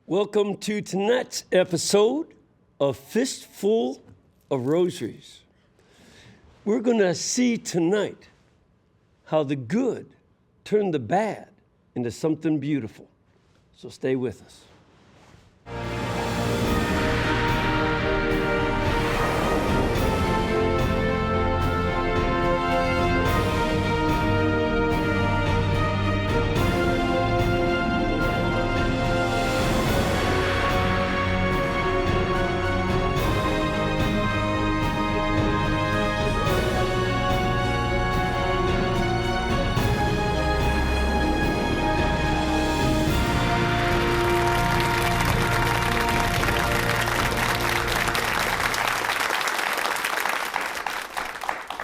Welcome to tonight's episode of Fistful of Rosaries. We're going to see tonight how the good turned the bad into something beautiful. So stay with us.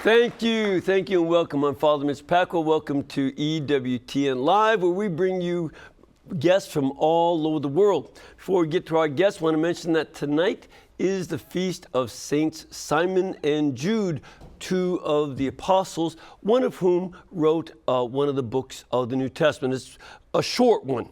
Thank you, and welcome. I'm Father Mitch Pacwa. Welcome to Ewtn Live, where we bring you guests from all over the world. Before we get to our guests, I want to mention that tonight is the feast of Saints Simon and Jude, two of the apostles, one of whom wrote one of the books of the New Testament. It's a short one.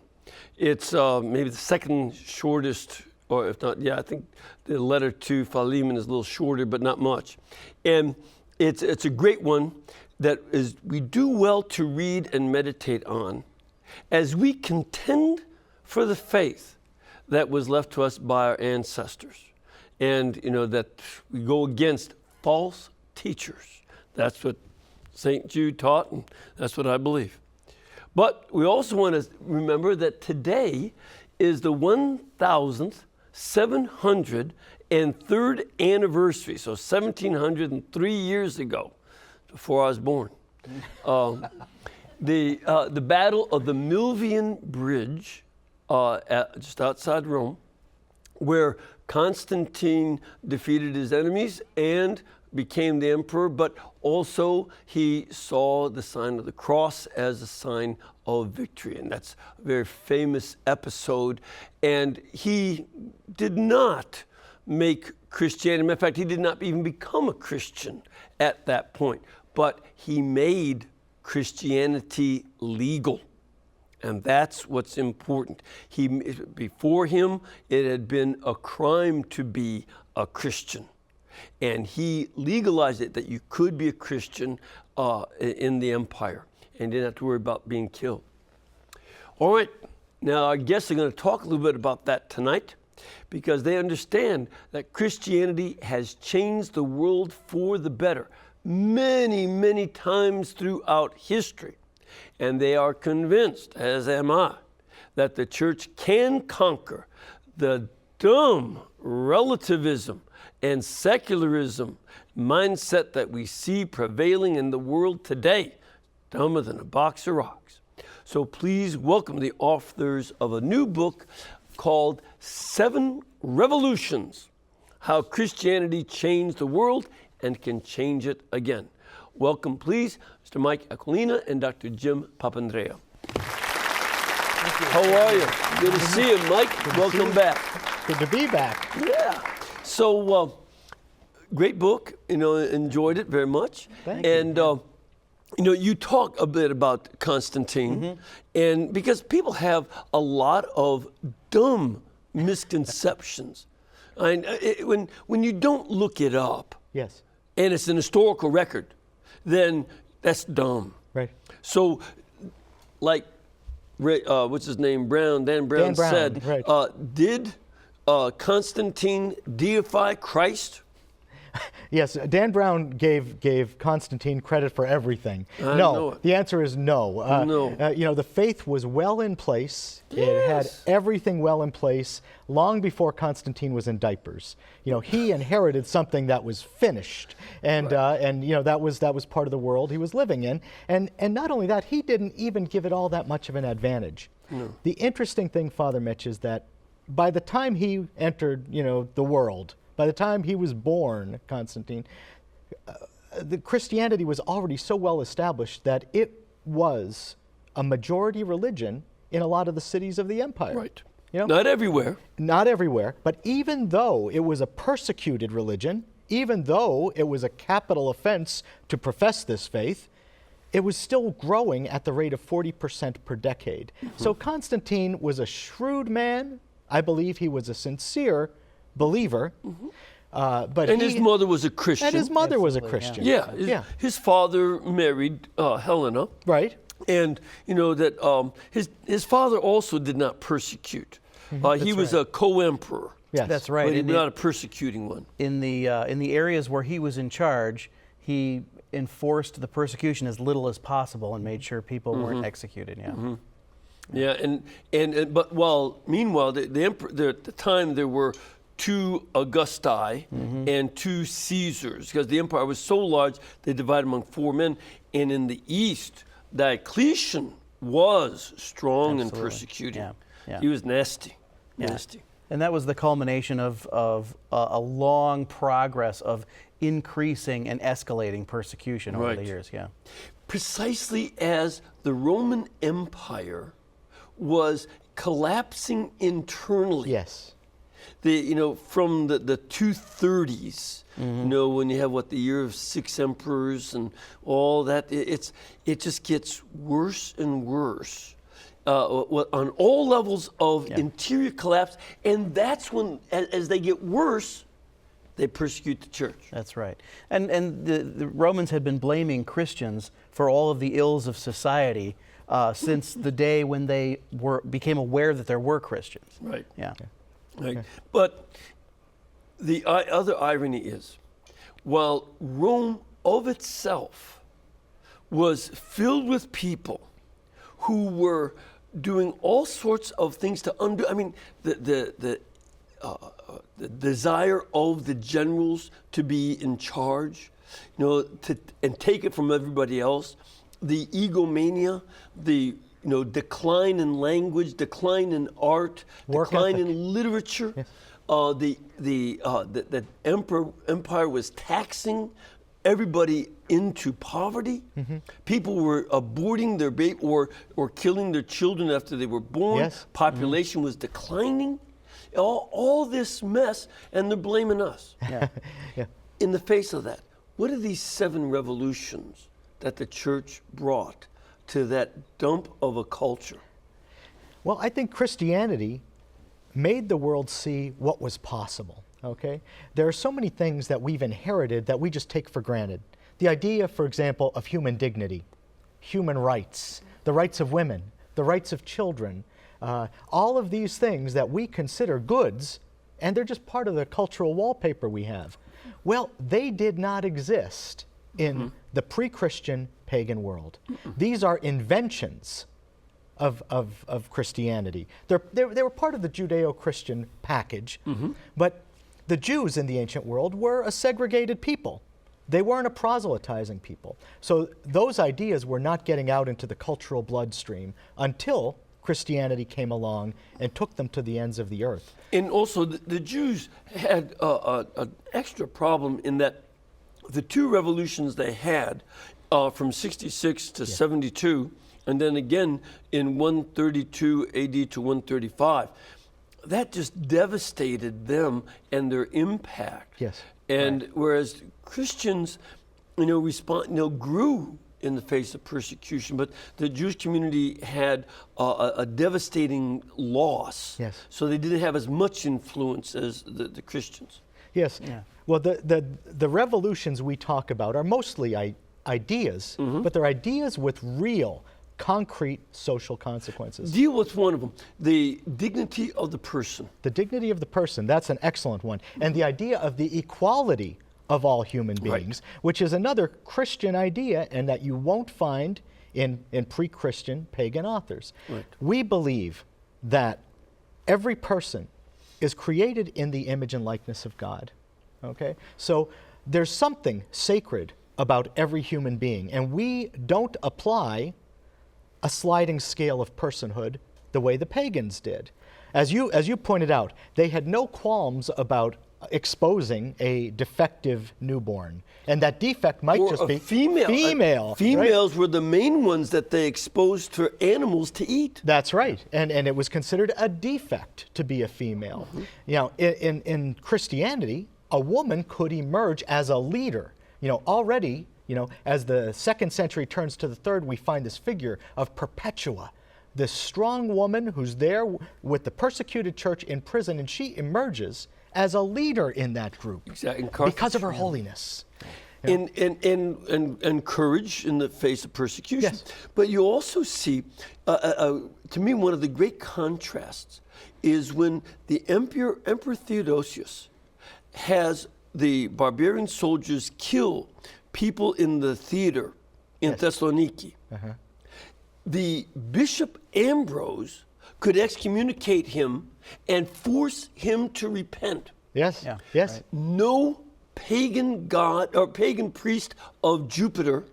It's maybe the second shortest, or if not, I think the letter to Philemon is a little shorter, but not much. And it's a great one that we do well to read and meditate on as we contend for the faith that was left to us by our ancestors. And, that we go against false teachers. That's what St. Jude taught, and that's what I believe. But we also want to remember that today is the 1,703rd anniversary, so 1,703 years ago, before I was born. The Battle of the Milvian Bridge, just outside Rome, where Constantine defeated his enemies and became the emperor, but also he saw the sign of the cross as a sign of victory. And that's a very famous episode. And he did not make Christianity. Matter of fact, he did not even become a Christian at that point, but he made Christianity legal. And that's what's important. Before him, it had been a crime to be a Christian. And he legalized it that you could be a Christian in the empire and didn't have to worry about being killed. All right, now our guests are going to talk a little bit about that tonight, because they understand that Christianity has changed the world for the better many, many times throughout history. And they are convinced, as am I, that the church can conquer the dumb relativism and secularism mindset that we see prevailing in the world today, dumber than a box of rocks. So please welcome the authors of a new book called 7 Revolutions, How Christianity Changed the World and Can Change It Again. Welcome, please, Mr. Mike Aquilina and Dr. Jim Papandrea. How are you? Good to see you, Mike. Welcome back. Good to be back. Yeah. So, great book. Enjoyed it very much. Thank you. And, you talk a bit about Constantine, and because people have a lot of dumb misconceptions. When you don't look it up, Yes. and it's an historical record, then that's dumb. Right. So, like, what's his name? Dan Brown said, right. Did Constantine deify Christ? Yes, Dan Brown gave Constantine credit for everything. I know it. The answer is no. No. The faith was well in place. Yes. It had everything well in place long before Constantine was in diapers. He inherited something that was finished, and that was part of the world he was living in. And not only that, he didn't even give it all that much of an advantage. No. The interesting thing, Father Mitch, is that by the time he entered, the world, by the time he was born, Constantine, the Christianity was already so well established that it was a majority religion in a lot of the cities of the empire. Right. Not everywhere. Not everywhere, but even though it was a persecuted religion, even though it was a capital offense to profess this faith, it was still growing at the rate of 40% per decade. So Constantine was a shrewd man, I believe he was a sincere believer. But And his mother was a Christian. And his mother was a Absolutely, Christian. Yeah, his father married Helena. Right. And you know that his father also did not persecute. He was a co-emperor. Yes. That's right. But he In was the- not a persecuting one. in the areas where he was in charge, he enforced the persecution as little as possible and made sure people weren't executed. Yeah. Yeah, but meanwhile, the emperor, at the time there were 2 Augusti and 2 Caesars, because the empire was so large they divided among 4 men. And in the east, Diocletian was strong and Absolutely. persecuting. Yeah, yeah. He was nasty, Yeah. nasty. And that was the culmination of a long progress of increasing and escalating persecution over the Right. years. Yeah. Precisely as the Roman Empire was collapsing internally. Yes. From the 230s, when you have the year of 6 emperors and all that, it just gets worse and worse on all levels of interior collapse, and that's when, as they get worse, they persecute the church. That's right. And the Romans had been blaming Christians for all of the ills of society since the day when they became aware that there were Christians. Right. Yeah. Right. But the other irony is, while Rome of itself was filled with people who were doing all sorts of things to undo, the desire of the generals to be in charge, and take it from everybody else, the egomania, the decline in language, decline in art, Work decline ethic. in literature. Yes. The empire was taxing everybody into poverty. People were aborting their baby or killing their children after they were born. Yes. Population was declining. All this mess, and they're blaming us. Yeah. Yeah. In the face of that, what are these 7 revolutions that the church brought to that dump of a culture? Well, I think Christianity made the world see what was possible, okay? There are so many things that we've inherited that we just take for granted. The idea, for example, of human dignity, human rights, the rights of women, the rights of children, all of these things that we consider goods, and they're just part of the cultural wallpaper we have. Well, they did not exist in the pre-Christian pagan world. These are inventions of Christianity. They were part of the Judeo-Christian package, but the Jews in the ancient world were a segregated people. They weren't a proselytizing people. So those ideas were not getting out into the cultural bloodstream until Christianity came along and took them to the ends of the earth. And also, the Jews had an extra problem in that the 2 revolutions they had from 66 to 72, and then again in 132 AD to 135, that just devastated them and their impact. Yes. And whereas Christians, grew in the face of persecution, but the Jewish community had a devastating loss. Yes. So they didn't have as much influence as the Christians. Yes. Yeah. Well, the revolutions we talk about are mostly ideas, but they're ideas with real, concrete social consequences. Deal with one of them, the dignity of the person. The dignity of the person, that's an excellent one. And the idea of the equality of all human beings, which is another Christian idea and that you won't find in pre-Christian pagan authors. Right. We believe that every person is created in the image and likeness of God. Okay? So there's something sacred about every human being, and we don't apply a sliding scale of personhood the way the pagans did. As you pointed out, they had no qualms about exposing a defective newborn, and that defect might Or just a be female. Females were the main ones that they exposed to animals to eat. That's right, and it was considered a defect to be a female. In Christianity, a woman could emerge as a leader. Already, as the 2nd century turns to the 3rd, we find this figure of Perpetua, this strong woman who's there with the persecuted church in prison, and she emerges as a leader in that group. Exactly. Because of her holiness. And courage in the face of persecution. Yes. But you also see, to me, one of the great contrasts is when the Emperor Theodosius has the barbarian soldiers kill people in the theater in Thessaloniki. The Bishop Ambrose could excommunicate him and force him to repent. Yes. Yeah, Yes. right. No pagan god or pagan priest of Jupiter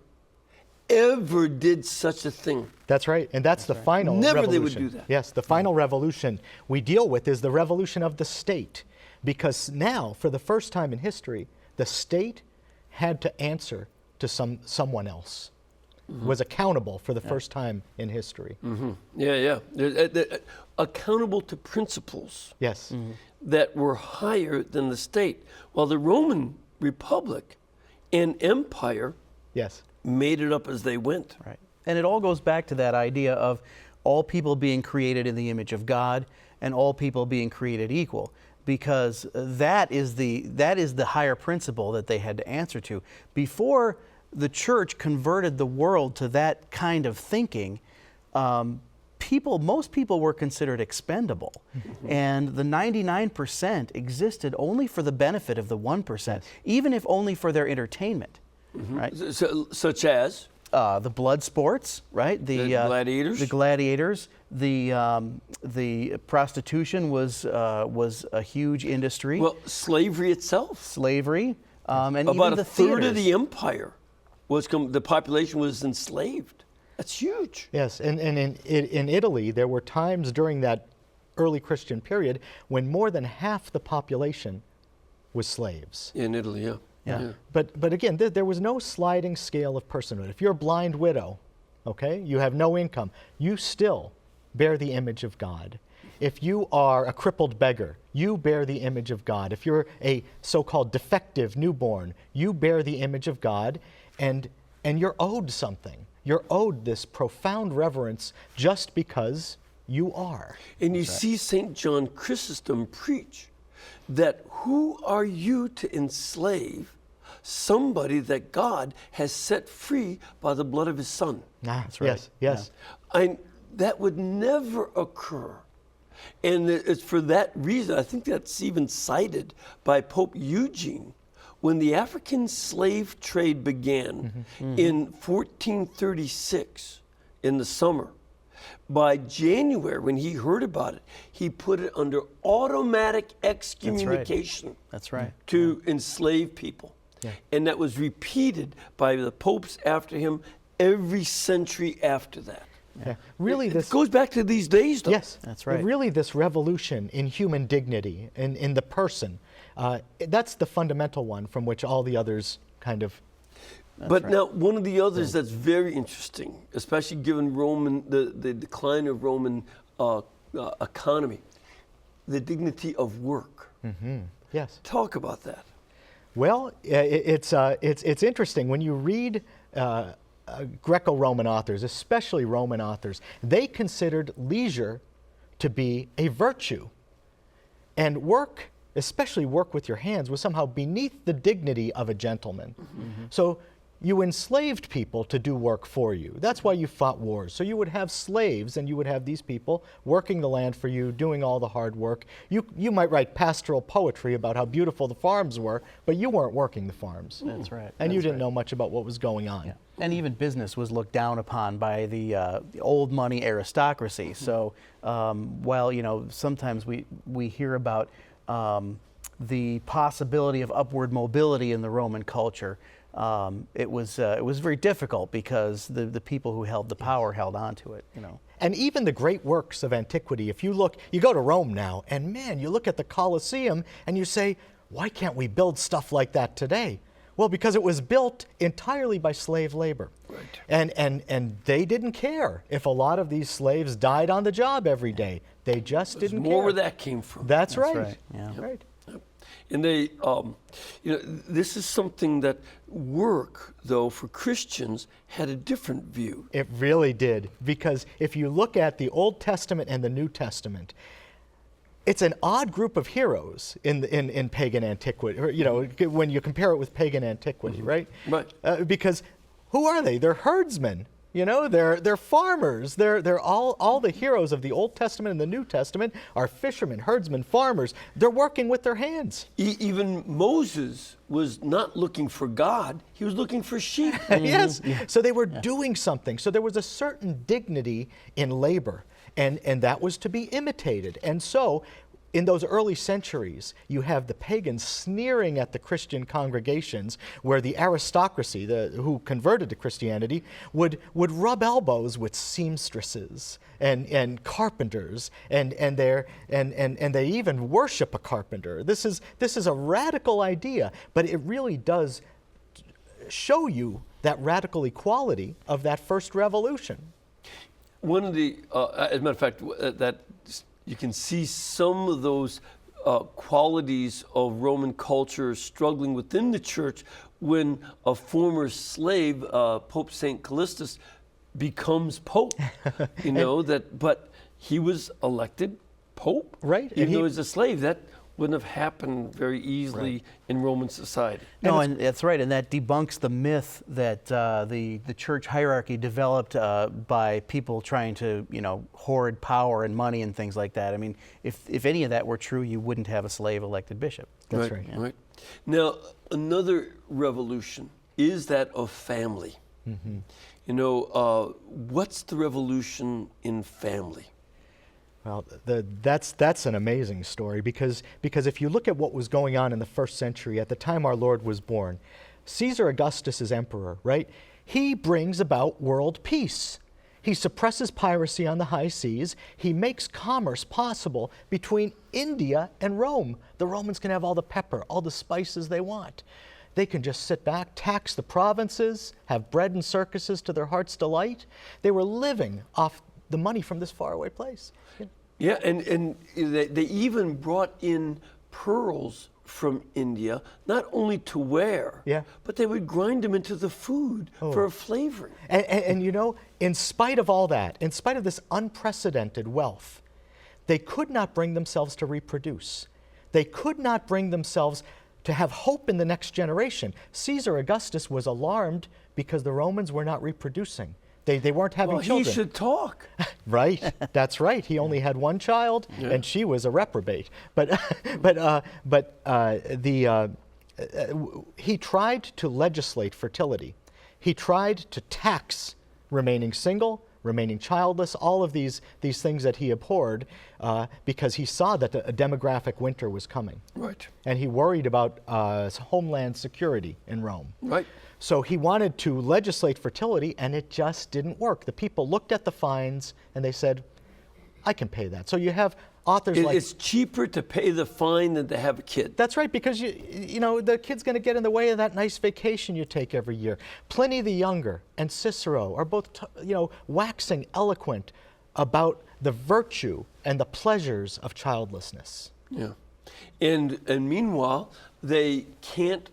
ever did such a thing. That's right. And that's the final Never revolution. they would do that. Yes, the final revolution we deal with is the revolution of the state. Because now, for the first time in history, the state had to answer to someone else. Was accountable for the first time in history. Yeah. They're accountable to principles Yes. that were higher than the state. While the Roman Republic and Empire Yes. made it up as they went. Right. And it all goes back to that idea of all people being created in the image of God and all people being created equal, because that is the higher principle that they had to answer to. Before the church converted the world to that kind of thinking, most people were considered expendable. And the 99% existed only for the benefit of the 1%, even if only for their entertainment. Right? Such as? The blood sports, right? The gladiators? The gladiators. The prostitution was a huge industry. Well, slavery itself. Slavery, and About even a the third theaters. of the empire the population was enslaved. That's huge. Yes. And in Italy, there were times during that early Christian period when more than half the population was slaves. In Italy, yeah. Yeah. But again, there was no sliding scale of personhood. If you're a blind widow, okay, you have no income, you still bear the image of God. If you are a crippled beggar, you bear the image of God. If you're a so-called defective newborn, you bear the image of God, and you're owed something. You're owed this profound reverence just because you are. And you see St. John Chrysostom preach that who are you to enslave somebody that God has set free by the blood of his Son? That's right. Yes, yes. That would never occur. And it's for that reason, I think that's even cited by Pope Eugene. When the African slave trade began in 1436, in the summer, by January, when he heard about it, he put it under automatic excommunication. That's right. To enslave people. Yeah. And that was repeated by the popes after him every century after that. Yeah. Really, It goes back to these days, though. Yes, That's right. Really, this revolution in human dignity, in the person, that's the fundamental one from which all the others kind of. But now, one of the others that's very interesting, especially given the decline of Roman economy, the dignity of work. Yes. Talk about that. Well, it's interesting when you read Greco-Roman authors, especially Roman authors. They considered leisure to be a virtue, and work, especially work with your hands, was somehow beneath the dignity of a gentleman. So you enslaved people to do work for you. That's why you fought wars. So you would have slaves, and you would have these people working the land for you, doing all the hard work. You might write pastoral poetry about how beautiful the farms were, but you weren't working the farms. That's right. And you That's didn't right. know much about what was going on. Yeah. And even business was looked down upon by the old money aristocracy. So while sometimes we hear about the possibility of upward mobility in the Roman culture, it was very difficult because the people who held the power held on to it. And even the great works of antiquity, if you go to Rome now, and man, you look at the Colosseum and you say, why can't we build stuff like that today? Well, because it was built entirely by slave labor. Right. And they didn't care if a lot of these slaves died on the job every day. They just didn't care. More where that came from. That's right. right, yeah. Right. And they, this is something that work, though, for Christians had a different view. It really did, because if you look at the Old Testament and the New Testament, it's an odd group of heroes in pagan antiquity, or, when you compare it with pagan antiquity, right? Right. Because who are they? They're herdsmen. They're farmers. They're all the heroes of the Old Testament and the New Testament are fishermen, herdsmen, farmers. They're working with their hands. Even Moses was not looking for God, he was looking for sheep. Yes. So they were doing something. So there was a certain dignity in labor, and that was to be imitated. And so in those early centuries, you have the pagans sneering at the Christian congregations, where the aristocracy, who converted to Christianity, would rub elbows with seamstresses and carpenters, and they even worship a carpenter. This is a radical idea, but it really does show you that radical equality of that first revolution. One of the, as a matter of fact, that you can see some of those qualities of Roman culture struggling within the church when a former slave, Pope St. Callistus, becomes Pope. But he was elected Pope. Right. Even though he was a slave, that wouldn't have happened very easily in Roman society. No, and that's right, and that debunks the myth that the church hierarchy developed by people trying to, hoard power and money and things like that. I mean, if any of that were true, you wouldn't have a slave elected bishop. That's right. Right. Now, another revolution is that of family. What's the revolution in family? Well, that's an amazing story, because if you look at what was going on in the first century, at the time our Lord was born, Caesar Augustus is emperor, right? He brings about world peace. He suppresses piracy on the high seas. He makes commerce possible between India and Rome. The Romans can have all the pepper, all the spices they want. They can just sit back, tax the provinces, have bread and circuses to their heart's delight. They were living off the money from this faraway place. Yeah, and they even brought in pearls from India, not only to wear, but they would grind them into the food for a flavoring. And in spite of all that, in spite of this unprecedented wealth, they could not bring themselves to reproduce. They could not bring themselves to have hope in the next generation. Caesar Augustus was alarmed because the Romans were not reproducing. They weren't having children. He should talk. Right, that's right. He only had one child, and she was a reprobate. He tried to legislate fertility. He tried to tax remaining single, remaining childless, all of these things that he abhorred, because he saw that a demographic winter was coming. Right. And he worried about homeland security in Rome. Right. So he wanted to legislate fertility, and it just didn't work. The people looked at the fines, and they said, I can pay that. So you have authors like... It's cheaper to pay the fine than to have a kid. That's right, because the kid's going to get in the way of that nice vacation you take every year. Pliny the Younger and Cicero are both, waxing eloquent about the virtue and the pleasures of childlessness. Yeah. And meanwhile, they can't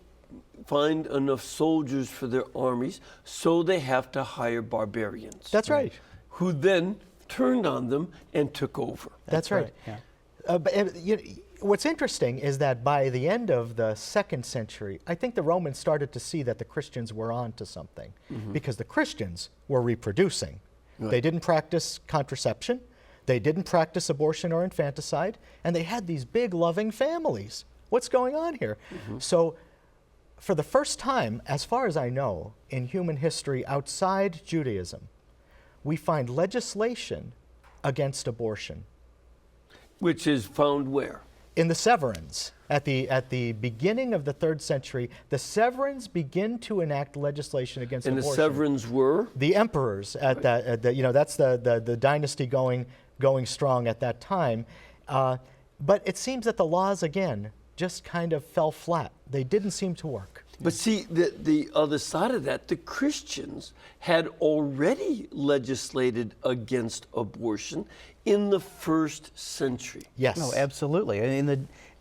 find enough soldiers for their armies, so they have to hire barbarians. That's right. Who then turned on them and took over. That's right. Yeah. What's interesting is that by the end of the 2nd century, I think the Romans started to see that the Christians were on to something, because the Christians were reproducing. Right. They didn't practice contraception, they didn't practice abortion or infanticide, and they had these big loving families. What's going on here? So for the first time, as far as I know, in human history outside Judaism, we find legislation against abortion. Which is found where? In the Severans. At the beginning of the 3rd century, the Severans begin to enact legislation against abortion. And the Severans were? The emperors at that. That's the dynasty going strong at that time. But it seems that the laws again just kind of fell flat. They didn't seem to work. But see, the other side of that, the Christians had already legislated against abortion in the 1st century. Yes. No, absolutely.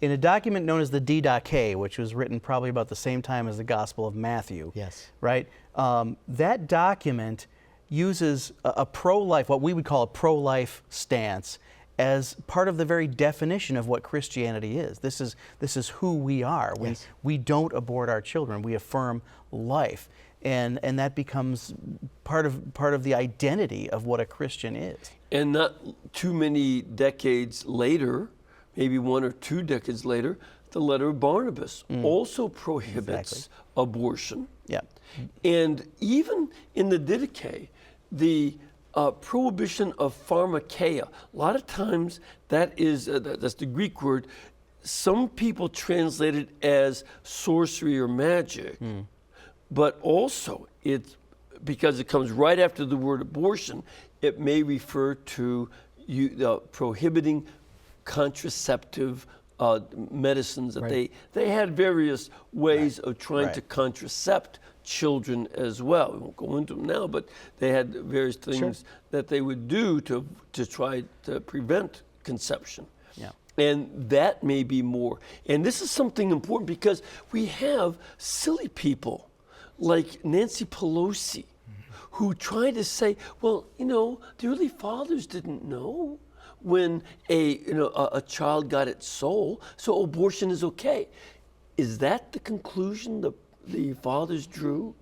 In a document known as the Didache, which was written probably about the same time as the Gospel of Matthew. Yes. Right? That document uses a pro-life, what we would call a pro-life stance, as part of the very definition of what Christianity is. This is who we are. Yes. We don't abort our children. We affirm life. And that becomes part of the identity of what a Christian is. And not too many decades later, maybe 1 or 2 decades later, the letter of Barnabas also prohibits abortion. Yeah. And even in the Didache, the prohibition of pharmakeia, a lot of times that's the Greek word. Some people translate it as sorcery or magic, but also it's because it comes right after the word abortion, it may refer to prohibiting contraceptive medicines that they had various ways of trying to contracept children as well. We won't go into them now, but they had various things that they would do to try to prevent conception. Yeah. And that may be more. And this is something important because we have silly people like Nancy Pelosi who try to say, well, the early fathers didn't know when a child got its soul, so abortion is okay. Is that the conclusion the fathers drew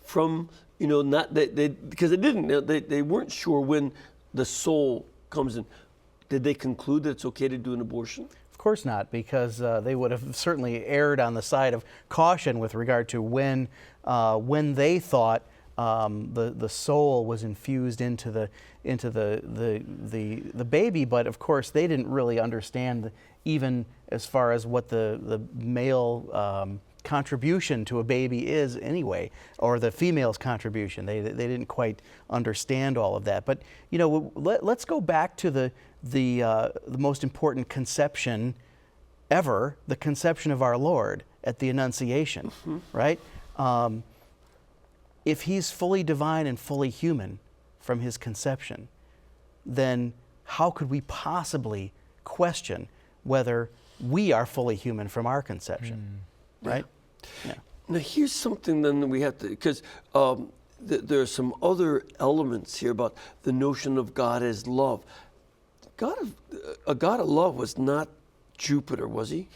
from, not because they weren't sure when the soul comes in. Did they conclude that it's okay to do an abortion? Of course not, because they would have certainly erred on the side of caution with regard to when they thought the soul was infused into the baby. But of course, they didn't really understand even as far as what the male contribution to a baby is anyway, or the female's contribution. They didn't quite understand all of that. But let's go back to the most important conception ever, the conception of our Lord at the Annunciation, right? If he's fully divine and fully human from his conception, then how could we possibly question whether we are fully human from our conception, right? Yeah. Now here's something then that we have to, because there are some other elements here about the notion of God as love. A God of love was not Jupiter, was he?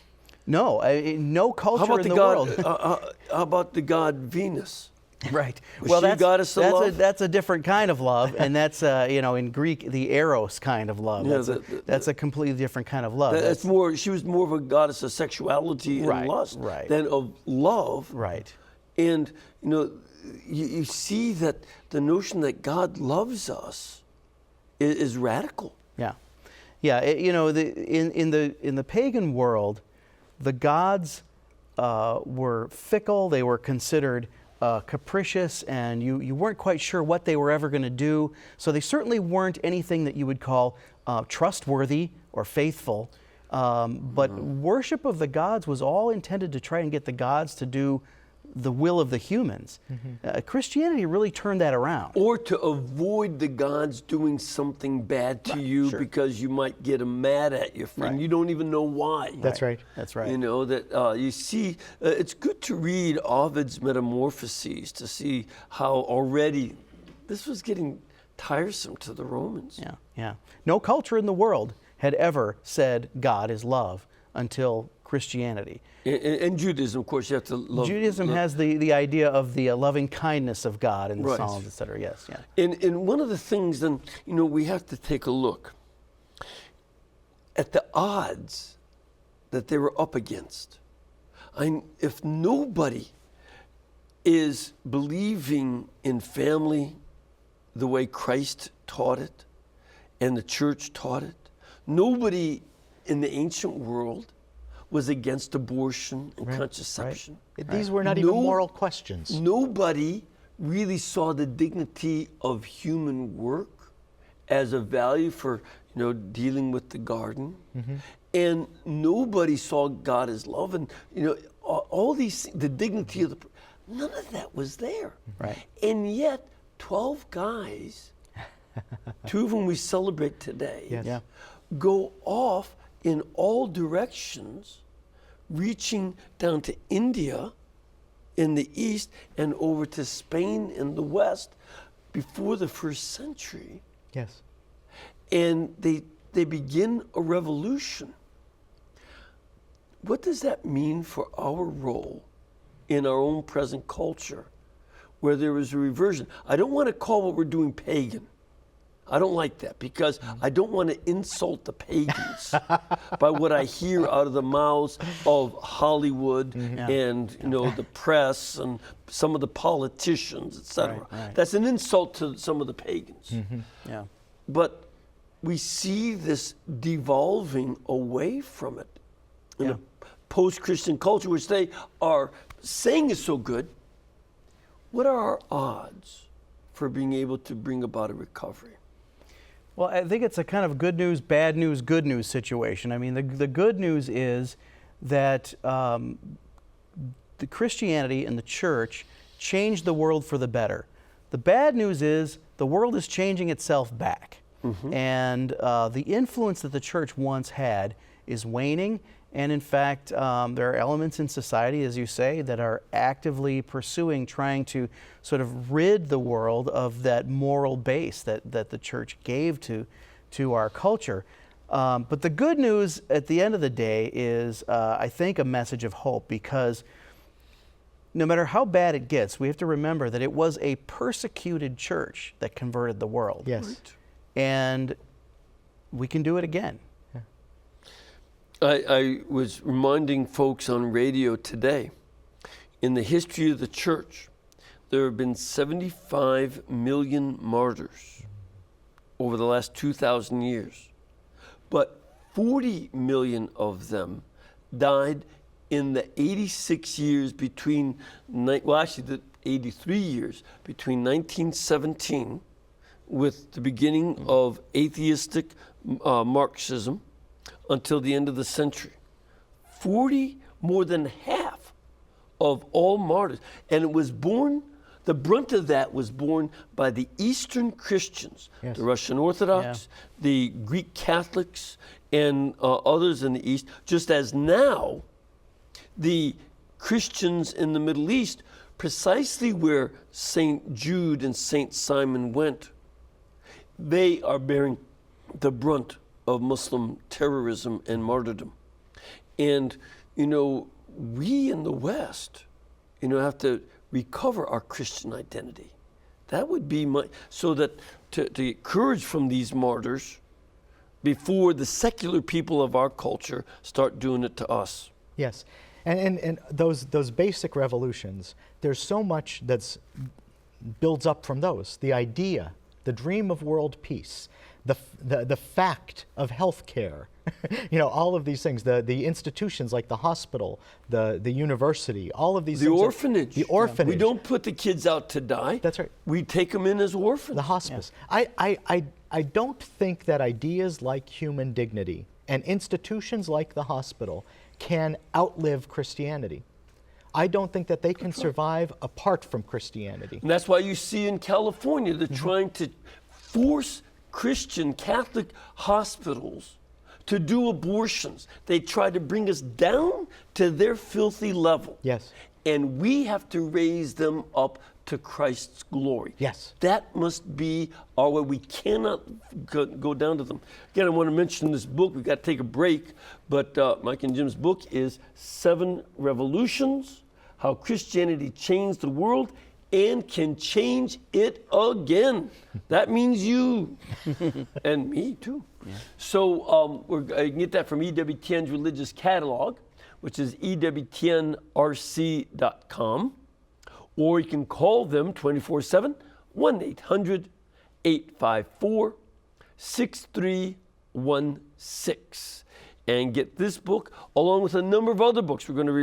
No, no culture How about in the world. How about the god Venus? Right. Was Well, she a goddess of love? that's a different kind of love, and that's in Greek the eros kind of love. Yeah, that's a completely different kind of love. That's more. She was more of a goddess of sexuality and lust than of love. Right. And you see that the notion that God loves us is radical. Yeah. Yeah. In the pagan world, the gods were fickle. They were considered capricious, and you weren't quite sure what they were ever going to do. So they certainly weren't anything that you would call trustworthy or faithful. But worship of the gods was all intended to try and get the gods to do the will of the humans. Christianity really turned that around. Or to avoid the gods doing something bad to you because you might get them mad at you, and you don't even know why. That's right. That's right. You see, it's good to read Ovid's Metamorphoses to see how already this was getting tiresome to the Romans. Yeah, yeah. No culture in the world had ever said God is love until Christianity. And Judaism, of course, you have to love. Judaism has the idea of the loving kindness of God in the Psalms, etc. Yes, yeah. And one of the things, then, we have to take a look at the odds that they were up against. If nobody is believing in family the way Christ taught it and the church taught it, nobody in the ancient world was against abortion and contraception. These were not even moral questions. Nobody really saw the dignity of human work as a value for dealing with the garden, and nobody saw God as love, and all these, the dignity of none of that was there. Right. And yet 12 guys, 2 of whom we celebrate today, Yes. Yeah. go off in all directions, reaching down to India in the east and over to Spain in the west before the first century. Yes. And they begin a revolution. What does that mean for our role in our own present culture, where there is a reversion? I don't want to call what we're doing pagan. I don't like that, because I don't want to insult the pagans by what I hear out of the mouths of Hollywood and the press and some of the politicians, etc. Right. That's an insult to some of the pagans. Yeah. But we see this devolving away from it in a post-Christian culture, which they are saying is so good. What are our odds for being able to bring about a recovery? Well, I think it's a kind of good news, good news situation. I mean, the good news is that the Christianity and the church changed the world for the better. The bad news is the world is changing itself back. And the influence that the church once had is waning. And in fact, there are elements in society, as you say, that are actively pursuing, trying to sort of rid the world of that moral base that the church gave to our culture. But the good news at the end of the day is, I think, a message of hope, because no matter how bad it gets, we have to remember that it was a persecuted church that converted the world. Yes. Right. And we can do it again. I was reminding folks on radio today, in the history of the church, there have been 75 million martyrs over the last 2,000 years. But 40 million of them died in the 86 years between, the 83 years between 1917, with the beginning of atheistic Marxism, until the end of the century. More than half of all martyrs. And it was born, the brunt of that was borne by the Eastern Christians, the Russian Orthodox, the Greek Catholics, and others in the East, just as now the Christians in the Middle East, precisely where St. Jude and St. Simon went, they are bearing the brunt of Muslim terrorism and martyrdom. And, we in the West, have to recover our Christian identity. That would be so that to get courage from these martyrs before the secular people of our culture start doing it to us. Yes. And those basic revolutions, there's so much that's builds up from those. The idea, the dream of world peace, the fact of health care, all of these things, the institutions like the hospital, the university, all of these things. The orphanage. We don't put the kids out to die. That's right. We take them in as orphans. The hospice. Yeah. I don't think that ideas like human dignity and institutions like the hospital can outlive Christianity. I don't think that they can survive apart from Christianity. And that's why you see in California, they're trying to force Christian Catholic hospitals to do abortions. They try to bring us down to their filthy level. Yes. And we have to raise them up to Christ's glory. Yes. That must be our way. We cannot go down to them. Again, I want to mention this book. We've got to take a break, but Mike and Jim's book is 7 Revolutions, How Christianity Changed the World and Can Change It Again. That means you and me too. Yeah. So you can get that from EWTN's Religious Catalog, which is EWTNRC.com. Or you can call them 24/7, 1-800-854-6316. And get this book, along with a number of other books. We're going to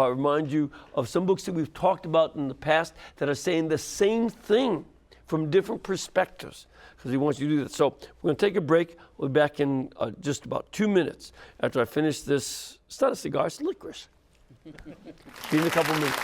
remind you of some books that we've talked about in the past that are saying the same thing from different perspectives, because he wants you to do that. So we're going to take a break. We'll be back in just about 2 minutes after I finish this. It's not a cigar, it's licorice. See you in a couple minutes.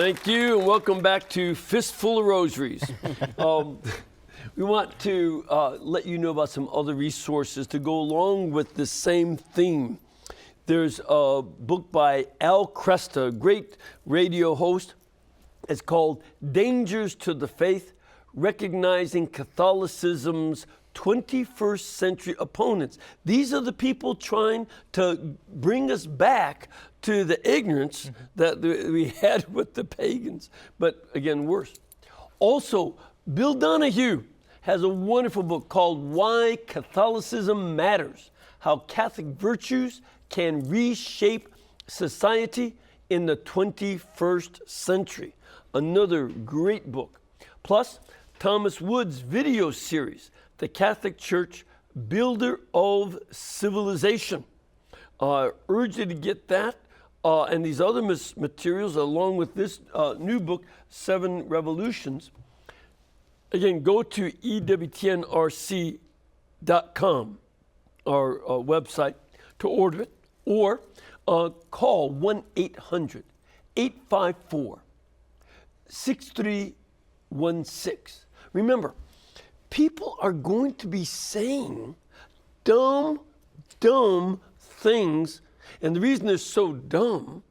Thank you, and welcome back to Fistful of Rosaries. We want to let you know about some other resources to go along with the same theme. There's a book by Al Cresta, a great radio host. It's called Dangers to the Faith, Recognizing Catholicism's 21st Century Opponents. These are the people trying to bring us back to the ignorance that we had with the pagans, but again, worse. Also, Bill Donahue has a wonderful book called Why Catholicism Matters, How Catholic Virtues Can Reshape Society in the 21st Century. Another great book. Plus, Thomas Wood's video series, The Catholic Church, Builder of Civilization. I urge you to get that and these other materials along with this new book, 7 Revolutions. Again, go to ewtnrc.com, our website, to order it, or call 1-800-854-6316. Remember, people are going to be saying dumb things, and the reason they're so dumb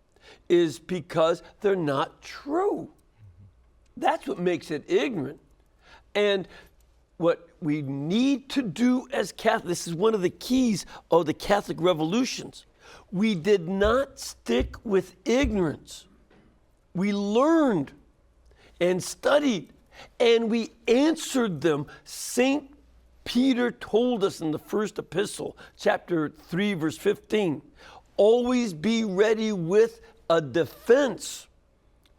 is because they're not true. That's what makes it ignorant. And what we need to do as Catholics, this is one of the keys of the Catholic revolutions. We did not stick with ignorance. We learned and studied, and we answered them. St. Peter told us in the first epistle, chapter 3, verse 15, always be ready with a defense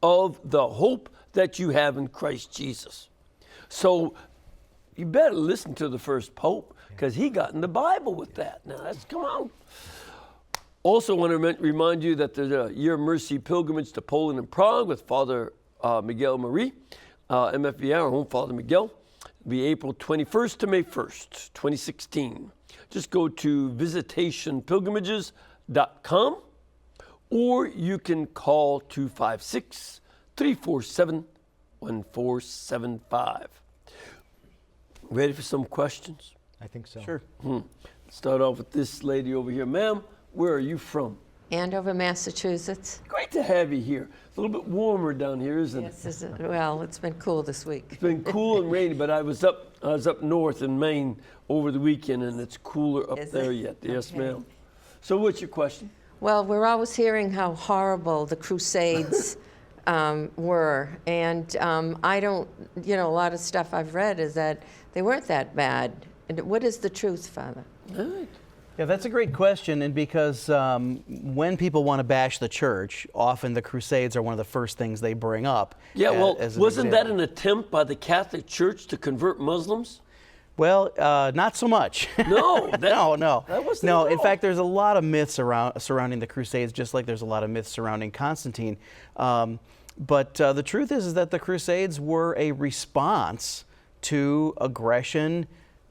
of the hope that you have in Christ Jesus. So you better listen to the first Pope, because he got in the Bible with that. Now, come on. Also want to remind you that there's a Year of Mercy pilgrimage to Poland and Prague with Father Miguel Marie, MFVR, our home Father Miguel. It'll be April 21st to May 1st, 2016. Just go to visitationpilgrimages.com, or you can call 256-347-1475. Ready for some questions? I think so. Sure. Start off with this lady over here. Ma'am, where are you from? Andover, Massachusetts. Great to have you here. It's a little bit warmer down here, isn't it? Yes, well, it's been cool this week. It's been cool and rainy, but I was up north in Maine over the weekend, and it's cooler up Is there it? yet. Yes, Okay. ma'am. So what's your question? Well, we're always hearing how horrible the Crusades were, and I don't, a lot of stuff I've read is that they weren't that bad. And what is the truth, Father? All right. Yeah, that's a great question, and because when people want to bash the church, often the Crusades are one of the first things they bring up. Yeah, well, as an wasn't that example. an attempt by the Catholic Church to convert Muslims? Well, not so much. No, no. that wasn't No, at in all. fact, there's a lot of myths surrounding the Crusades, just like there's a lot of myths surrounding Constantine. But the truth is that the Crusades were a response to aggression,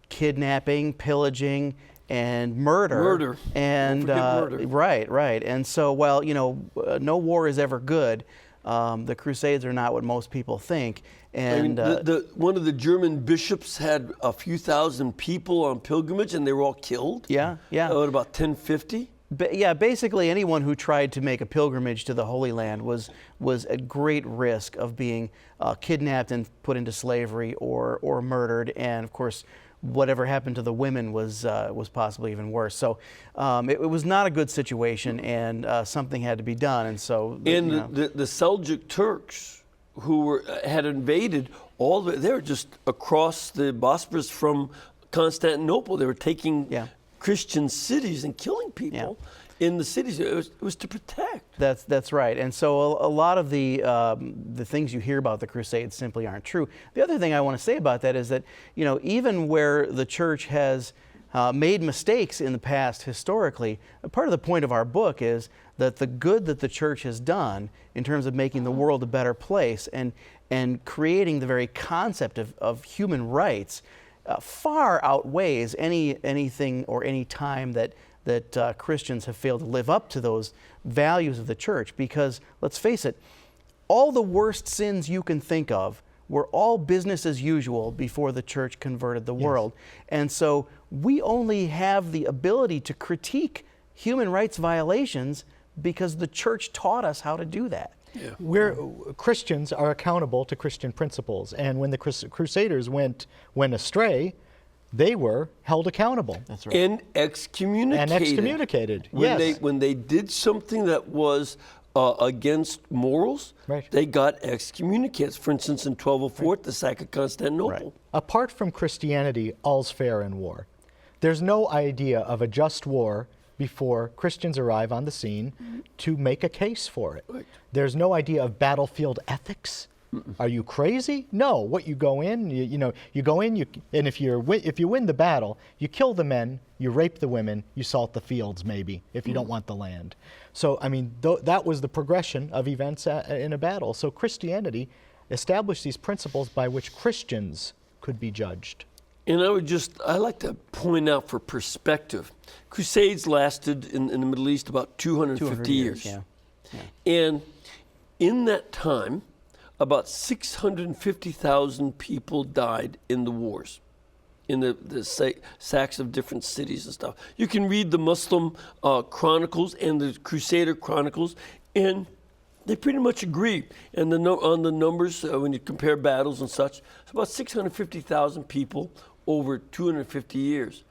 kidnapping, pillaging, and murder. Murder. And Don't forget murder. Right. And so, while no war is ever good, the Crusades are not what most people think. And I mean, one of the German bishops had a few thousand people on pilgrimage, and they were all killed. yeah. At about 1050. Basically anyone who tried to make a pilgrimage to the Holy Land was at great risk of being kidnapped and put into slavery or murdered, and of course whatever happened to the women was possibly even worse. So it was not a good situation, and something had to be done. And so The Seljuk Turks, who had invaded they were just across the Bosphorus from Constantinople. They were taking Christian cities and killing people in the cities. It was to protect. That's right. And so a lot of the things you hear about the Crusades simply aren't true. The other thing I want to say about that is that even where the church has made mistakes in the past historically, part of the point of our book is that the good that the church has done in terms of making the world a better place and creating the very concept of human rights far outweighs anything or any time that Christians have failed to live up to those values of the church. Because let's face it, all the worst sins you can think of were all business as usual before the church converted the world. And so we only have the ability to critique human rights violations because the church taught us how to do that. Where Christians are accountable to Christian principles, and when the Crusaders went when they were held accountable. That's right. And excommunicated. When they did something that was against morals, they got excommunicated. For instance, in 1204, the sack of Constantinople. Apart from Christianity, all's fair in war. There's no idea of a just war before Christians arrive on the scene to make a case for it. There's no idea of battlefield ethics. Are you crazy? No. What, you go in, you go in, and if you win the battle, you kill the men, you rape the women, you salt the fields maybe, if you don't want the land. So, I mean, that was the progression of events in a battle. So Christianity established these principles by which Christians could be judged. And I like to point out for perspective, Crusades lasted in the Middle East about 250 years. Yeah. And in that time, about 650,000 people died in the wars, in the sacks of different cities and stuff. You can read the Muslim chronicles and the Crusader chronicles, and they pretty much agree. And on the numbers, when you compare battles and such, it's about 650,000 people over 250 years.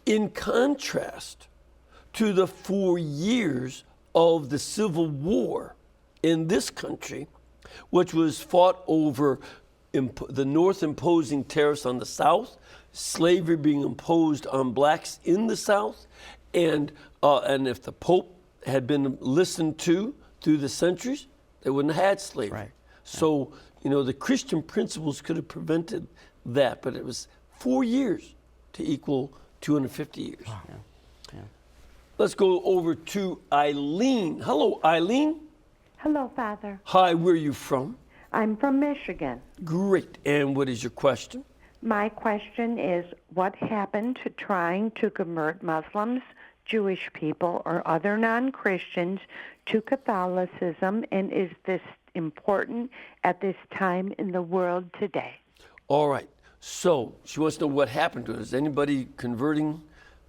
In contrast to the 4 years of the Civil War in this country, which was fought over the North imposing tariffs on the South, slavery being imposed on blacks in the South, and if the Pope had been listened to through the centuries, they wouldn't have had slavery. Right. So, the Christian principles could have prevented that, but it was 4 years to equal 250 years. Wow. Yeah. Let's go over to Eileen. Hello, Eileen. Hello, Father. Hi, where are you from? I'm from Michigan. Great. And what is your question? My question is, what happened to trying to convert Muslims, Jewish people, or other non-Christians to Catholicism, and is this important at this time in the world today? All right. So she wants to know what happened to it. Is anybody converting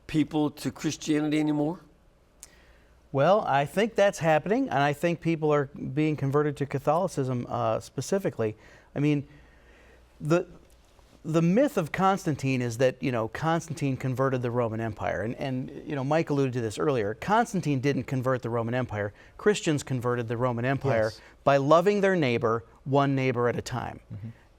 people to Christianity anymore? Well, I think that's happening, and I think people are being converted to Catholicism specifically. I mean, the myth of Constantine is that, Constantine converted the Roman Empire. And Mike alluded to this earlier. Constantine didn't convert the Roman Empire. Christians converted the Roman Empire by loving their neighbor, one neighbor at a time.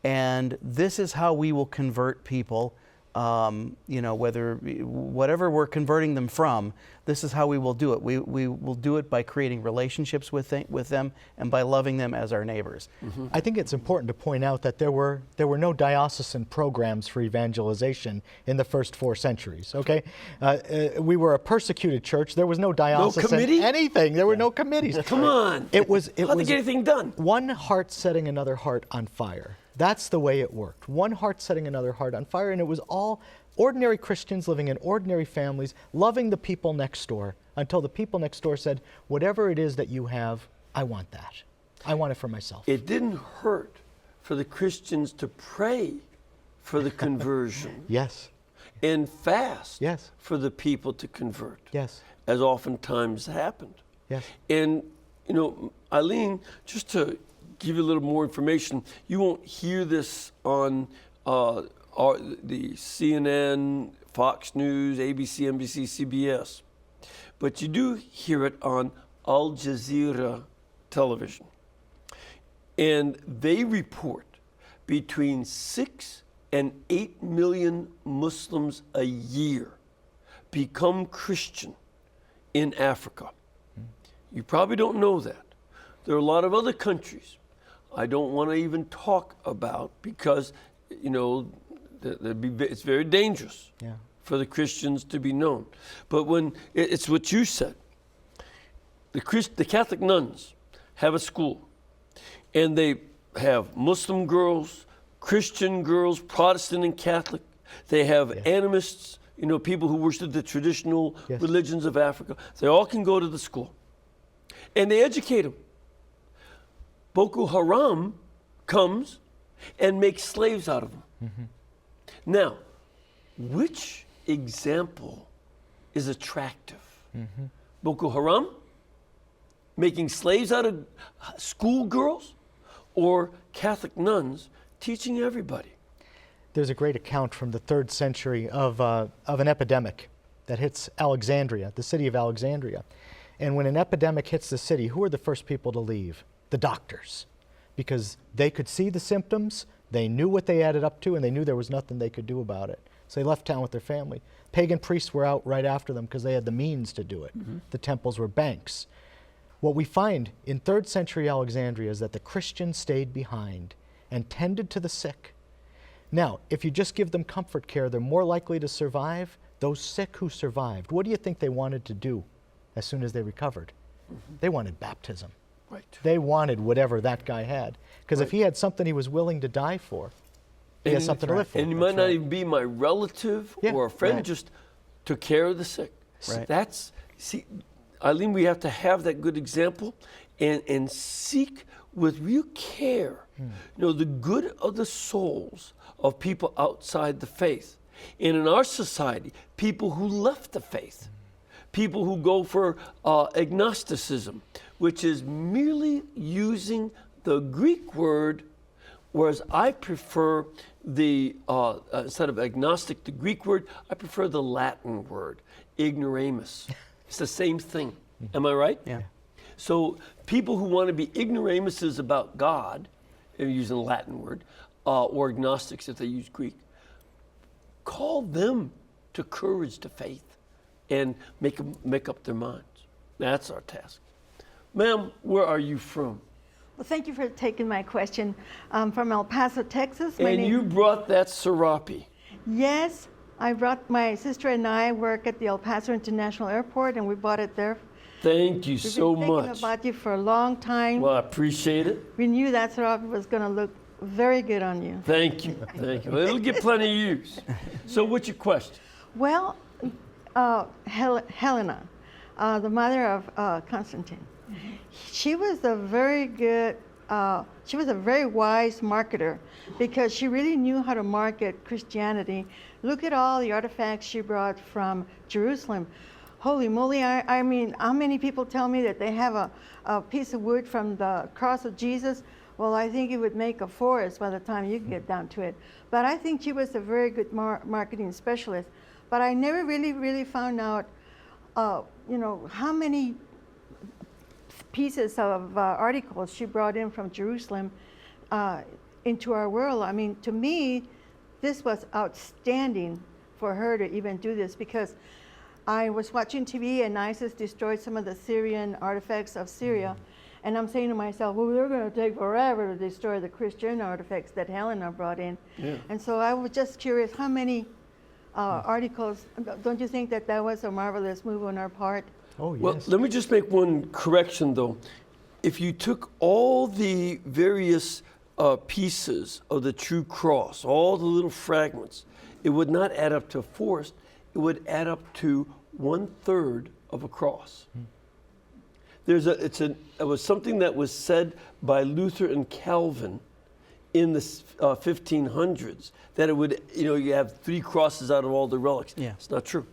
And this is how we will convert people, whatever we're converting them from, this is how we will do it. We will do it by creating relationships with them and by loving them as our neighbors. I think it's important to point out that there were no diocesan programs for evangelization in the first 4 centuries. Okay, we were a persecuted church. There was no diocesan anything. There were no committees. Come on. It was How'd they get anything done? One heart setting another heart on fire. That's the way it worked. One heart setting another heart on fire, and it was all ordinary Christians living in ordinary families, loving the people next door, until the people next door said, whatever it is that you have, I want that. I want it for myself. It didn't hurt for the Christians to pray for the conversion. Yes. And fast Yes. for the people to convert. Yes. As oftentimes happened. Yes. And, Eileen, just to give you a little more information, you won't hear this on the CNN, Fox News, ABC, NBC, CBS, but you do hear it on Al Jazeera television. And they report between 6 and 8 million Muslims a year become Christian in Africa. You probably don't know that. There are a lot of other countries I don't want to even talk about because, it's very dangerous for the Christians to be known. But when it's what you said, the Catholic nuns have a school, and they have Muslim girls, Christian girls, Protestant and Catholic. They have animists, people who worship the traditional religions of Africa. They all can go to the school, and they educate them. Boko Haram comes and makes slaves out of them. Now, which example is attractive? Boko Haram making slaves out of schoolgirls, or Catholic nuns teaching everybody? There's a great account from the 3rd century of an epidemic that hits Alexandria, the city of Alexandria. And when an epidemic hits the city, who are the first people to leave? The doctors. Because they could see the symptoms, they knew what they added up to, and they knew there was nothing they could do about it. So they left town with their family. Pagan priests were out right after them because they had the means to do it. The temples were banks. What we find in 3rd century Alexandria is that the Christians stayed behind and tended to the sick. Now, if you just give them comfort care, they're more likely to survive. Those sick who survived, what do you think they wanted to do as soon as they recovered? They wanted baptism. Right. They wanted whatever that guy had. Because if he had something he was willing to die for, he has something to live for. And he might not even be my relative Yeah. or a friend, Right. just took care of the sick. Right. That's, see, Eileen, we have to have that good example and seek with real care, the good of the souls of people outside the faith. And in our society, people who left the faith, people who go for agnosticism, which is merely using the Greek word, whereas I prefer the, instead of agnostic, the Greek word, I prefer the Latin word, ignoramus. It's the same thing. Am I right? Yeah. So people who want to be ignoramuses about God, using the Latin word, or agnostics if they use Greek, call them to courage, to faith, and make up their minds. That's our task. Ma'am, where are you from? Well, thank you for taking my question. I'm from El Paso, Texas. And you brought that serape. Yes, I brought my sister and I work at the El Paso International Airport, and we bought it there. Thank you We've so been thinking much. about you for a long time. Well, I appreciate it. We knew that serape was going to look very good on you. Thank you. Thank you. It'll get plenty of use. So what's your question? Well, Helena, the mother of Constantine, she was a very good, she was a very wise marketer because she really knew how to market Christianity. Look at all the artifacts she brought from Jerusalem. Holy moly, I mean, how many people tell me that they have a piece of wood from the cross of Jesus? Well, I think it would make a forest by the time you get down to it. But I think she was a very good marketing specialist. But I never really found out, how many pieces of articles she brought in from Jerusalem into our world. I mean, to me, this was outstanding for her to even do this because I was watching TV and ISIS destroyed some of the Syrian artifacts of Syria. And I'm saying to myself, well, they're going to take forever to destroy the Christian artifacts that Helena brought in. Yeah. And so I was just curious, how many articles, don't you think that was a marvelous move on our part? Oh, yes. Well, let me just make one correction, though. If you took all the various pieces of the true cross, all the little fragments, it would not add up to a forest. It would add up to 1/3 of a cross. It was something that was said by Luther and Calvin in the 1500s, that it would, you have 3 crosses out of all the relics. Yeah. It's not true.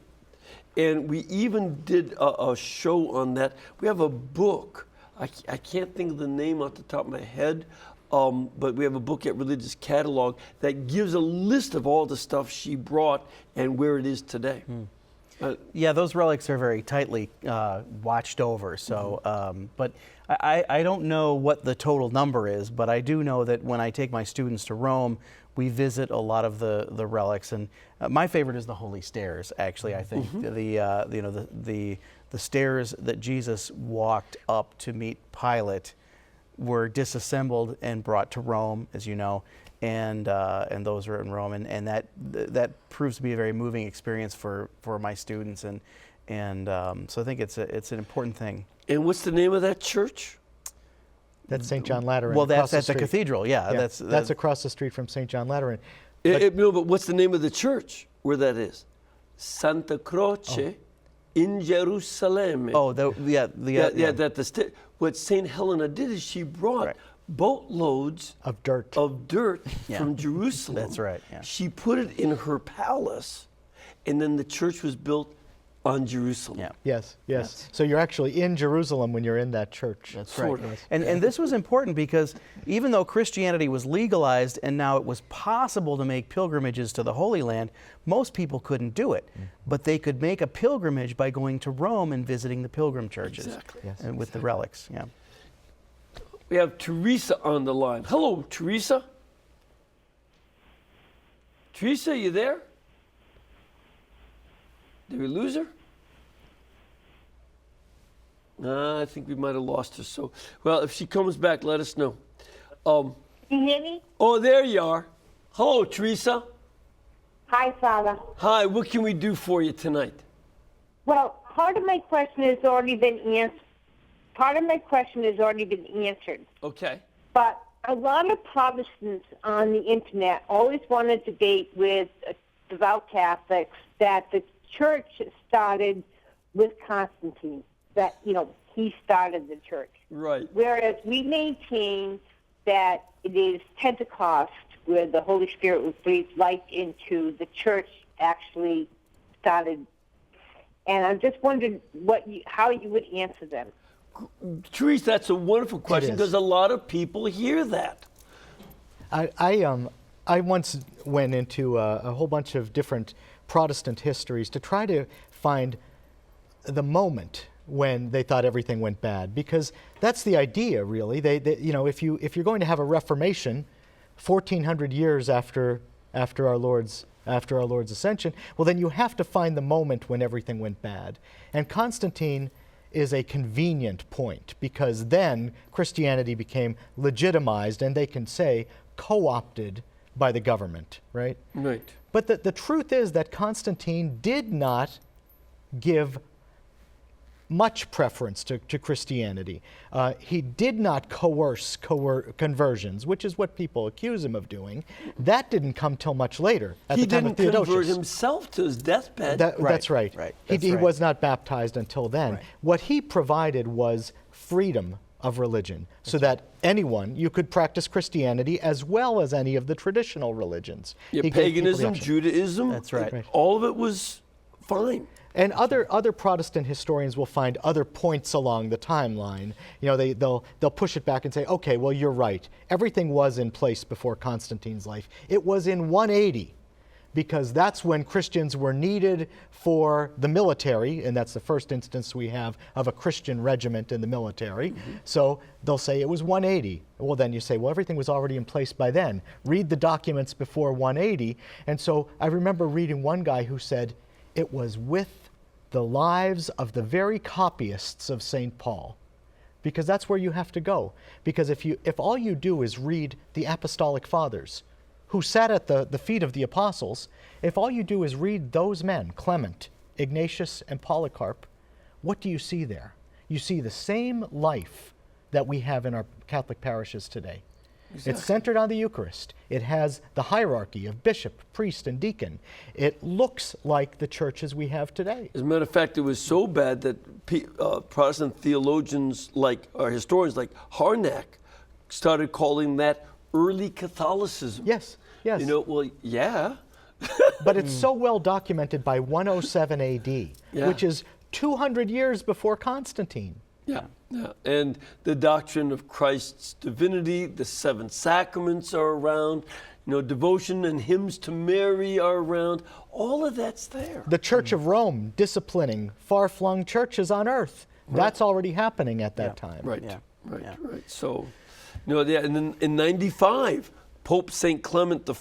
And we even did a show on that. We have a book. I can't think of the name off the top of my head, but we have a book at Religious Catalog that gives a list of all the stuff she brought and where it is today. Yeah, those relics are very tightly watched over. So, but I don't know what the total number is, but I do know that when I take my students to Rome, we visit a lot of the relics, and my favorite is the Holy Stairs. Actually, I think the stairs that Jesus walked up to meet Pilate were disassembled and brought to Rome, as you know. And those are in Rome, and that proves to be a very moving experience for my students, and so I think it's an important thing. And what's the name of that church? That's St. John Lateran. Well, across that's the at the street. cathedral. Yeah, Yeah, that's that's across the street from St. John Lateran. No, but what's the name of the church where that is? Santa Croce in Jerusalem. Oh, what St. What St. Helena did is she brought Right. boatloads Of dirt. Yeah. from Jerusalem. That's right, yeah. She put it in her palace, and then the church was built on Jerusalem. Yeah. Yes, yes. So you're actually in Jerusalem when you're in that church. That's Sort right. of. And this was important because even though Christianity was legalized and now it was possible to make pilgrimages to the Holy Land, most people couldn't do it. But they could make a pilgrimage by going to Rome and visiting the pilgrim churches. Exactly. Yes. And with the relics, yeah. We have Teresa on the line. Hello, Teresa. Teresa, you there? Did we lose her? I think we might have lost her. So, well, if she comes back, let us know. Can you hear me? Oh, there you are. Hello, Teresa. Hi, Father. Hi, what can we do for you tonight? Well, part of my question has already been answered. Okay. But a lot of Protestants on the internet always want to debate with devout Catholics that the church started with Constantine, that, he started the church. Right. Whereas we maintain that it is Pentecost where the Holy Spirit was breathed life into, the church actually started. And I'm just wondering how you would answer them. Teresa, that's a wonderful question is. because a lot of people hear that. I once went into a whole bunch of different Protestant histories to try to find the moment when they thought everything went bad, because that's the idea, really. If you're going to have a Reformation, 1,400 years after our Lord's ascension, well, then you have to find the moment when everything went bad. And Constantine is a convenient point, because then Christianity became legitimized, and they can say co-opted by the government, right? Right. But the truth is that Constantine did not give much preference to Christianity. He did not coerce conversions, which is what people accuse him of doing. That didn't come till much later, at He the time of didn't convert Theodosius. himself to his deathbed. That's right. right. He, That's he right. was not baptized until then. Right. What he provided was freedom of religion, so that you could practice Christianity as well as any of the traditional religions. Yeah, He gave people the paganism, option. Judaism. That's right. Right. All of it was fine. And other Protestant historians will find other points along the timeline. They'll push it back and say, okay, well, you're right. Everything was in place before Constantine's life. It was in 180, because that's when Christians were needed for the military, and that's the first instance we have of a Christian regiment in the military. So they'll say it was 180. Well, then you say, well, everything was already in place by then. Read the documents before 180. And so I remember reading one guy who said it was with the lives of the very copyists of St. Paul, because that's where you have to go. Because if all you do is read the Apostolic Fathers, who sat at the feet of the apostles, if all you do is read those men, Clement, Ignatius, and Polycarp, what do you see there? You see the same life that we have in our Catholic parishes today. It's centered on the Eucharist. It has the hierarchy of bishop, priest, and deacon. It looks like the churches we have today. As a matter of fact, it was so bad that Protestant theologians or historians like Harnack started calling that early Catholicism. Yes, yes. Well, yeah. But it's so well documented by 107 AD, Yeah. which is 200 years before Constantine. Yeah. And the doctrine of Christ's divinity, the seven sacraments are around, devotion and hymns to Mary are around. All of that's there. The Church of Rome disciplining far-flung churches on earth. That's already happening at that time. Right. Yeah. Right. Yeah. Right. So, and then in 95, Pope St. Clement I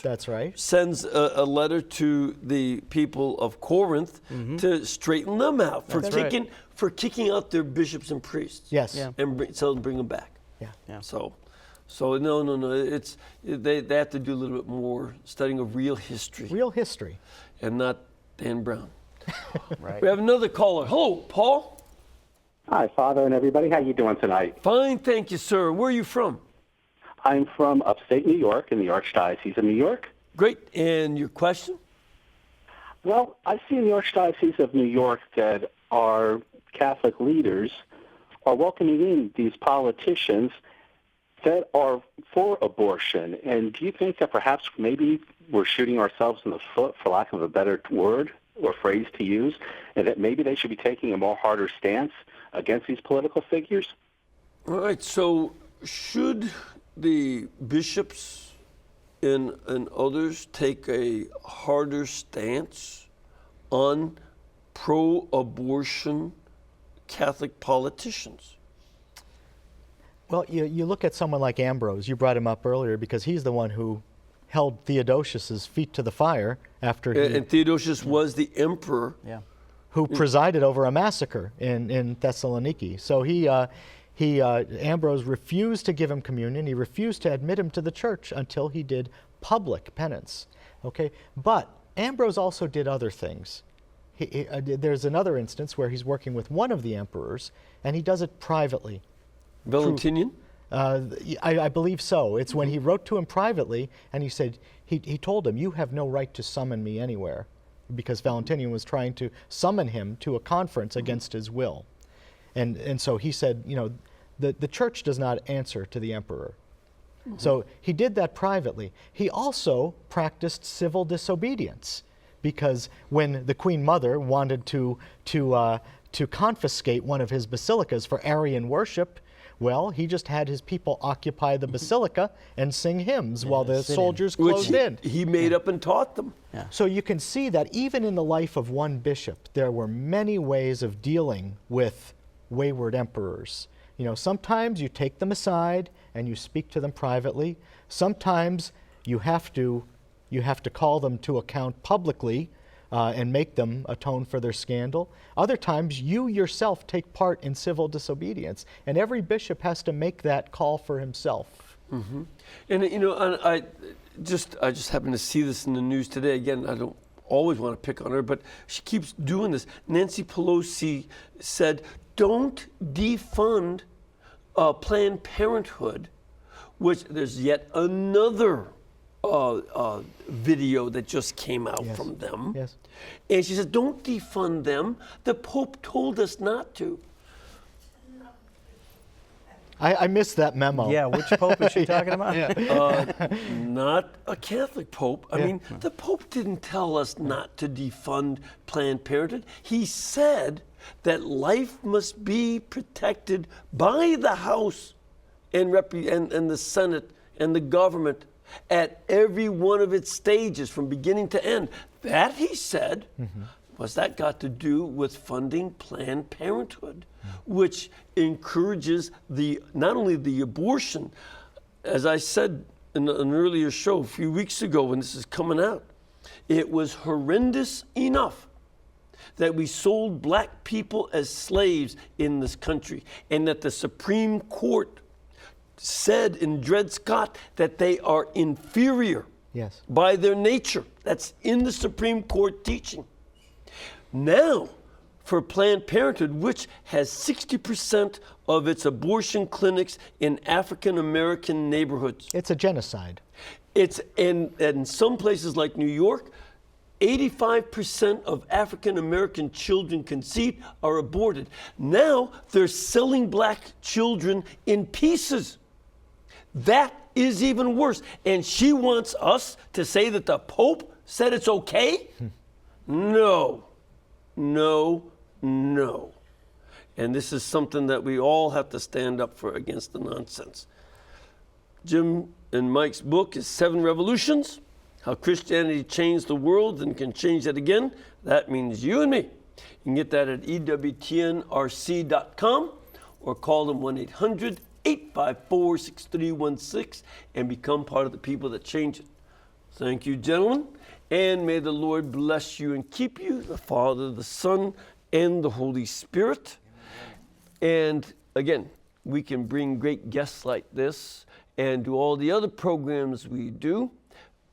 That's right. sends a letter to the people of Corinth to straighten them out for That's right. kicking out their bishops and priests. Yes. Yeah. And tell them to bring them back. Yeah. Yeah. So no. They have to do a little bit more studying of real history Real history. and not Dan Brown. Right. We have another caller. Hello, Paul. Hi, Father and everybody. How you doing tonight? Fine, thank you, sir. Where are you from? I'm from upstate New York in the Archdiocese of New York. Great. And your question? Well, I see in the Archdiocese of New York that our Catholic leaders are welcoming in these politicians that are for abortion. And do you think that perhaps maybe we're shooting ourselves in the foot, for lack of a better word or phrase to use, and that maybe they should be taking a more harder stance against these political figures? All right, so should the bishops and others take a harder stance on pro-abortion Catholic politicians? Well, you look at someone like Ambrose. You brought him up earlier because he's the one who held Theodosius's feet to the fire after he, And Theodosius was the emperor. Yeah. who presided over a massacre in Thessaloniki. So Ambrose refused to give him communion. He refused to admit him to the church until he did public penance. Okay, but Ambrose also did other things. There's another instance where he's working with one of the emperors, and he does it privately. Valentinian? I believe so. It's when he wrote to him privately, and he said, he told him, "You have no right to summon me anywhere," because Valentinian was trying to summon him to a conference against his will. And so he said, the church does not answer to the emperor. So he did that privately. He also practiced civil disobedience, because when the Queen Mother wanted to confiscate one of his basilicas for Arian worship, well, he just had his people occupy the basilica and sing hymns while the soldiers closed in. He made up and taught them. Yeah. So you can see that even in the life of one bishop, there were many ways of dealing with wayward emperors. Sometimes you take them aside and you speak to them privately. Sometimes you have to call them to account publicly and make them atone for their scandal. Other times you yourself take part in civil disobedience, and every bishop has to make that call for himself. Mm-hmm. And I just happened to see this in the news today. Again, I don't always want to pick on her, but she keeps doing this. Nancy Pelosi said, "Don't defund Planned Parenthood," which there's yet another video that just came out from them. Yes. And she said, "Don't defund them. The Pope told us not to." I missed that memo. Yeah, which pope is she talking about? Not a Catholic Pope. I mean, the Pope didn't tell us not to defund Planned Parenthood. He said that life must be protected by the House and the Senate and the government at every one of its stages from beginning to end. That, he said, was that got to do with funding Planned Parenthood, which encourages not only the abortion, as I said in an earlier show a few weeks ago when this is coming out, it was horrendous enough that we sold black people as slaves in this country, and that the Supreme Court said in Dred Scott that they are inferior by their nature. That's in the Supreme Court teaching. Now, for Planned Parenthood, which has 60% of its abortion clinics in African American neighborhoods. It's a genocide. It's in some places like New York, 85% of African American children conceived are aborted. Now they're selling black children in pieces. That is even worse. And she wants us to say that the Pope said it's okay? No. And this is something that we all have to stand up for against the nonsense. Jim and Mike's book is 7 Revolutions, How Christianity Changed the World and Can Change It Again. That means you and me. You can get that at ewtnrc.com or call them 1-800-854-6316 and become part of the people that change it. Thank you, gentlemen, and may the Lord bless you and keep you, the Father, the Son, and the Holy Spirit. And again, we can bring great guests like this and do all the other programs we do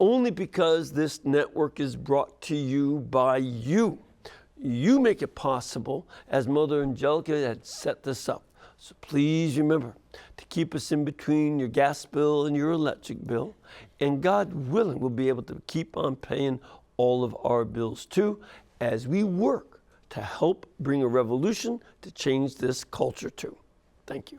only because this network is brought to you by you. You make it possible, as Mother Angelica had set this up. So please remember to keep us in between your gas bill and your electric bill. And God willing, we'll be able to keep on paying all of our bills too, as we work to help bring a revolution to change this culture too. Thank you.